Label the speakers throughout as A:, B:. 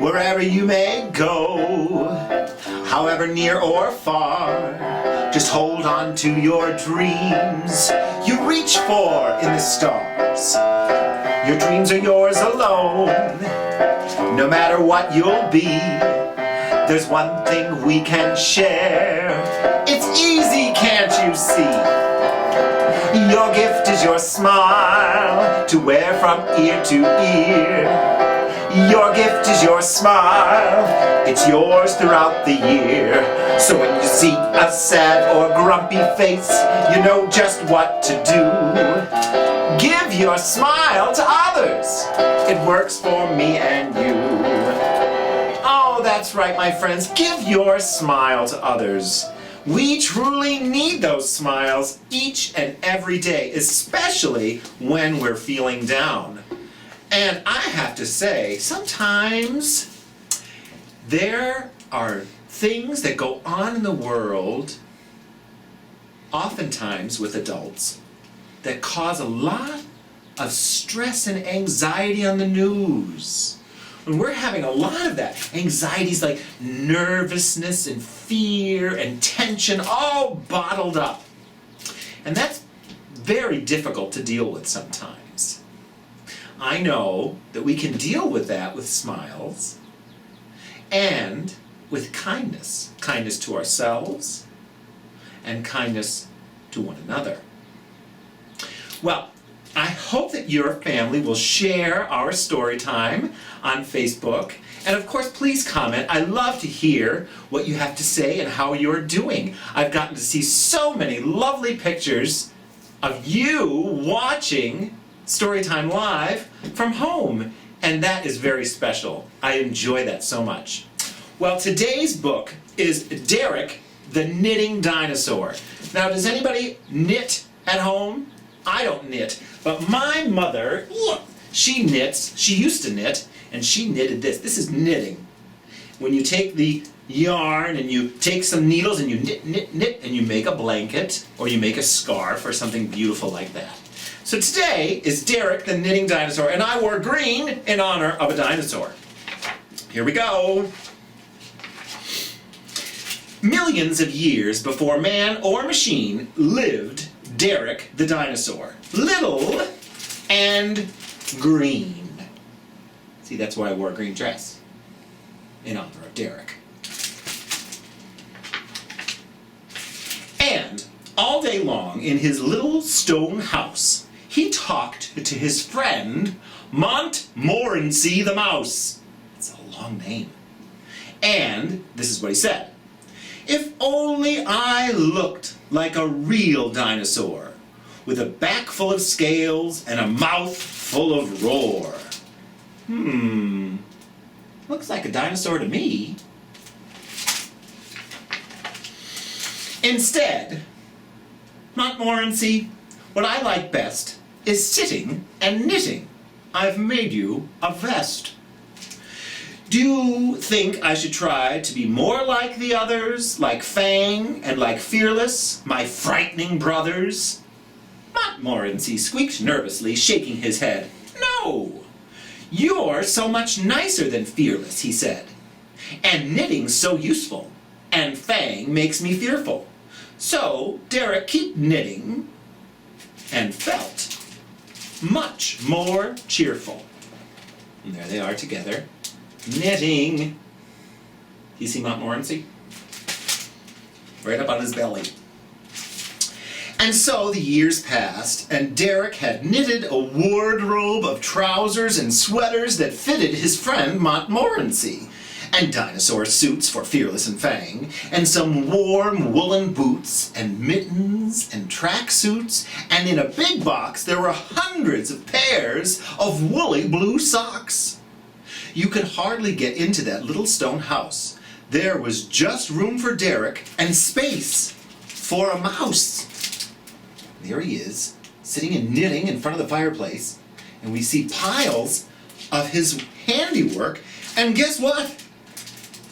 A: wherever you may go, however near or far, just hold on to your dreams you reach for in the stars. Your dreams are yours alone, no matter what you'll be. There's one thing we can share, it's easy, can't you see? Your gift is your smile to wear from ear to ear. Your gift is your smile, it's yours throughout the year. So when you see a sad or grumpy face, you know just what to do. Give your smile to others, it works for me and you. Oh, that's right, my friends, give your smile to others. We truly need those smiles each and every day, especially when we're feeling down. And I have to say, sometimes there are things that go on in the world, oftentimes with adults, that cause a lot of stress and anxiety on the news. When we're having a lot of that, anxieties like nervousness and fear and tension all bottled up. And that's very difficult to deal with sometimes. I know that we can deal with that with smiles and with kindness. Kindness to ourselves and kindness to one another. Well, I hope that your family will share our story time on Facebook. And of course, please comment. I love to hear what you have to say and how you're doing. I've gotten to see so many lovely pictures of you watching Storytime Live from home. And that is very special. I enjoy that so much. Well, today's book is Derek the Knitting Dinosaur. Now, does anybody knit at home? I don't knit, but my mother, look, she knits. She used to knit, and she knitted this. This is knitting. When you take the yarn and you take some needles and you knit, knit, knit, and you make a blanket or you make a scarf or something beautiful like that. So today is Derek the Knitting Dinosaur, and I wore green in honor of a dinosaur. Here we go. Millions of years before man or machine lived Derek the dinosaur. Little and green. See, that's why I wore a green dress. In honor of Derek. And all day long in his little stone house, he talked to his friend Montmorency the mouse. It's a long name. And this is what he said. If only I looked like a real dinosaur, with a back full of scales and a mouth full of roar. Looks like a dinosaur to me. Instead, Montmorency, what I like best is sitting and knitting. I've made you a vest. Do you think I should try to be more like the others, like Fang and like Fearless, my frightening brothers? Montmorency squeaked nervously, shaking his head. No! You're so much nicer than Fearless, he said. And knitting's so useful, and Fang makes me fearful. So Derek kept knitting and felt much more cheerful. And there they are together, knitting. You see Montmorency? Right up on his belly. And so the years passed, and Derek had knitted a wardrobe of trousers and sweaters that fitted his friend Montmorency, and dinosaur suits for Fearless and Fang, and some warm woolen boots, and mittens, and track suits, and in a big box there were hundreds of pairs of woolly blue socks. You could hardly get into that little stone house. There was just room for Derek and space for a mouse. There he is, sitting and knitting in front of the fireplace, and we see piles of his handiwork, and guess what?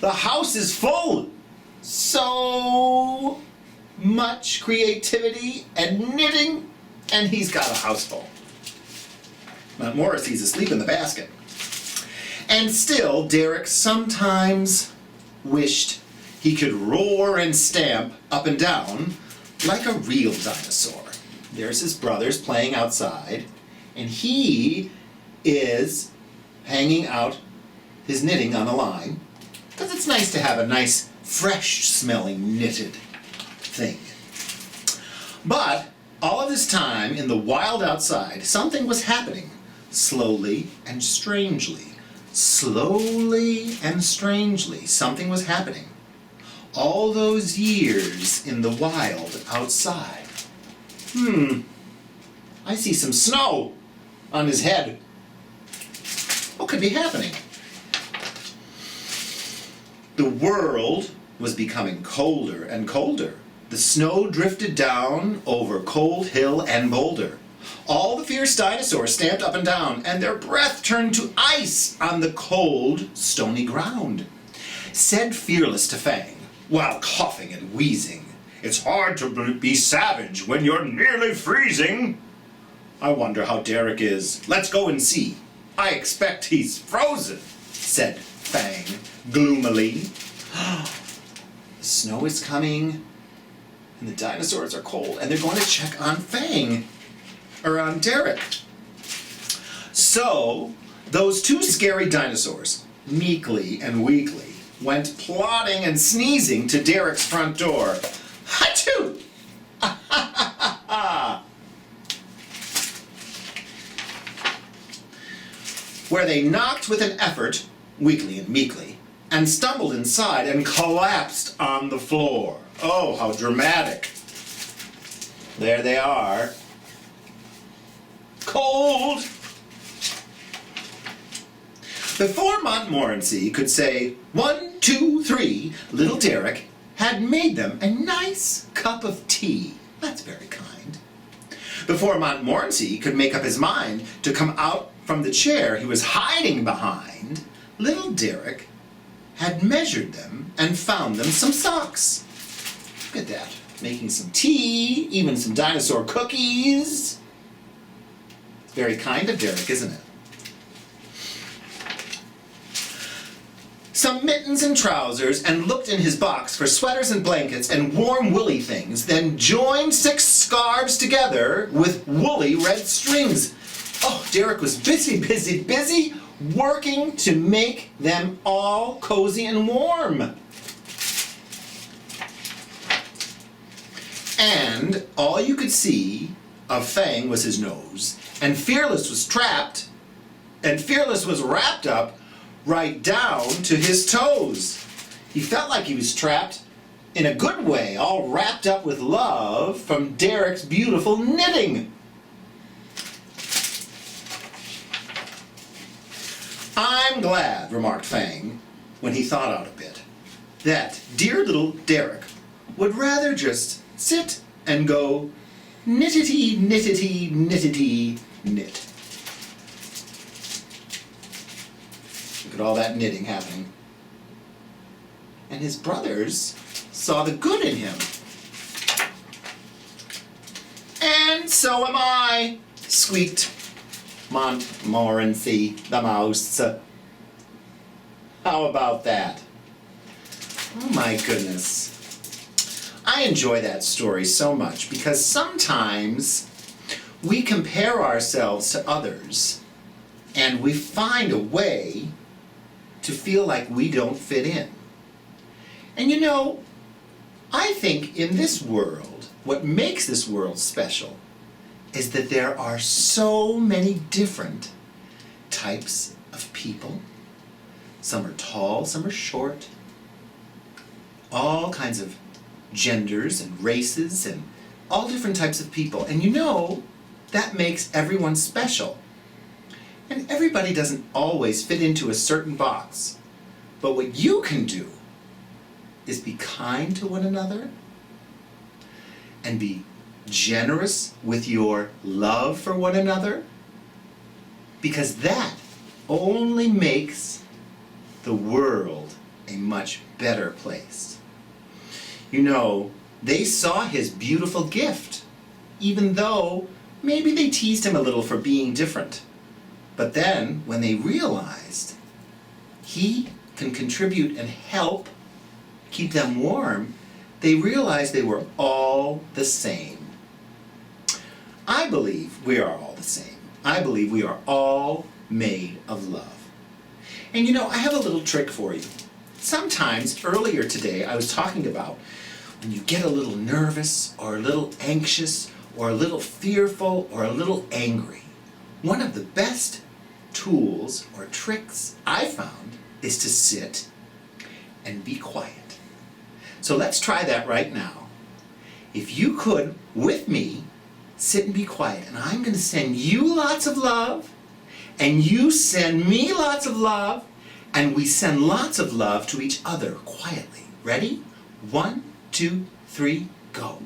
A: The house is full. So much creativity and knitting, and he's got a house full. Montmorency's asleep in the basket. And still, Derek sometimes wished he could roar and stamp up and down like a real dinosaur. There's his brothers playing outside, and he is hanging out his knitting on a line, because it's nice to have a nice, fresh-smelling knitted thing. But all of this time, in the wild outside, something was happening, slowly and strangely. Slowly and strangely, something was happening. All those years in the wild outside. I see some snow on his head. What could be happening? The world was becoming colder and colder. The snow drifted down over Cold Hill and Boulder. All the fierce dinosaurs stamped up and down, and their breath turned to ice on the cold, stony ground. Said Fearless to Fang, while coughing and wheezing, "It's hard to be savage when you're nearly freezing." "I wonder how Derek is. Let's go and see. I expect he's frozen," said Fang gloomily. The snow is coming, and the dinosaurs are cold, and they're going to check on Fang, or on Derek. So, those two scary dinosaurs, Meekly and Weakly, went plodding and sneezing to Derek's front door. Achoo! Where they knocked with an effort, Weakly and Meekly, and stumbled inside and collapsed on the floor. Oh, how dramatic. There they are. Cold! Before Montmorency could say 1, 2, 3, little Derek had made them a nice cup of tea. That's very kind. Before Montmorency could make up his mind to come out from the chair he was hiding behind, little Derek had measured them and found them some socks. Look at that. Making some tea, even some dinosaur cookies. It's very kind of Derek, isn't it? Some mittens and trousers, and looked in his box for sweaters and blankets and warm woolly things, then joined 6 scarves together with woolly red strings. Oh, Derek was busy working to make them all cozy and warm. And all you could see of Fang was his nose, and Fearless was wrapped up right down to his toes. He felt like he was trapped in a good way, all wrapped up with love from Derek's beautiful knitting. "I'm glad," remarked Fang, when he thought out a bit, "that dear little Derek would rather just sit and go knittity, knittity, knittity, knit." Look at all that knitting happening. And his brothers saw the good in him. "And so am I," squeaked Montmorency the mouse. How about that? Oh my goodness. I enjoy that story so much because sometimes we compare ourselves to others and we find a way to feel like we don't fit in. And you know, I think in this world, what makes this world special is that there are so many different types of people. Some are tall, some are short. All kinds of genders and races and all different types of people. And you know, that makes everyone special. And everybody doesn't always fit into a certain box. But what you can do is be kind to one another and be generous with your love for one another, because that only makes the world a much better place. You know, they saw his beautiful gift, even though maybe they teased him a little for being different. But then, when they realized he can contribute and help keep them warm, they realized they were all the same. I believe we are all the same. I believe we are all made of love. And you know, I have a little trick for you. Sometimes, earlier today, I was talking about when you get a little nervous or a little anxious or a little fearful or a little angry, one of the best tools or tricks I found is to sit and be quiet. So let's try that right now. If you could, with me, sit and be quiet, and I'm going to send you lots of love, and you send me lots of love, and we send lots of love to each other quietly. Ready? 1, 2, 3, go.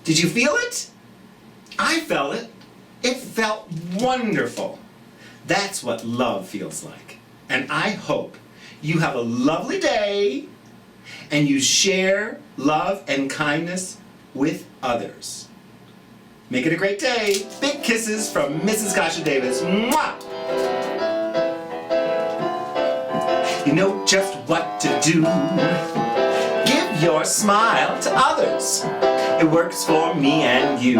A: Did you feel it? I felt it. It felt wonderful. That's what love feels like. And I hope you have a lovely day and you share love and kindness with others. Make it a great day. Big kisses from Mrs. Kasha Davis. Mwah! You know just what to do. Give your smile to others. It works for me and you.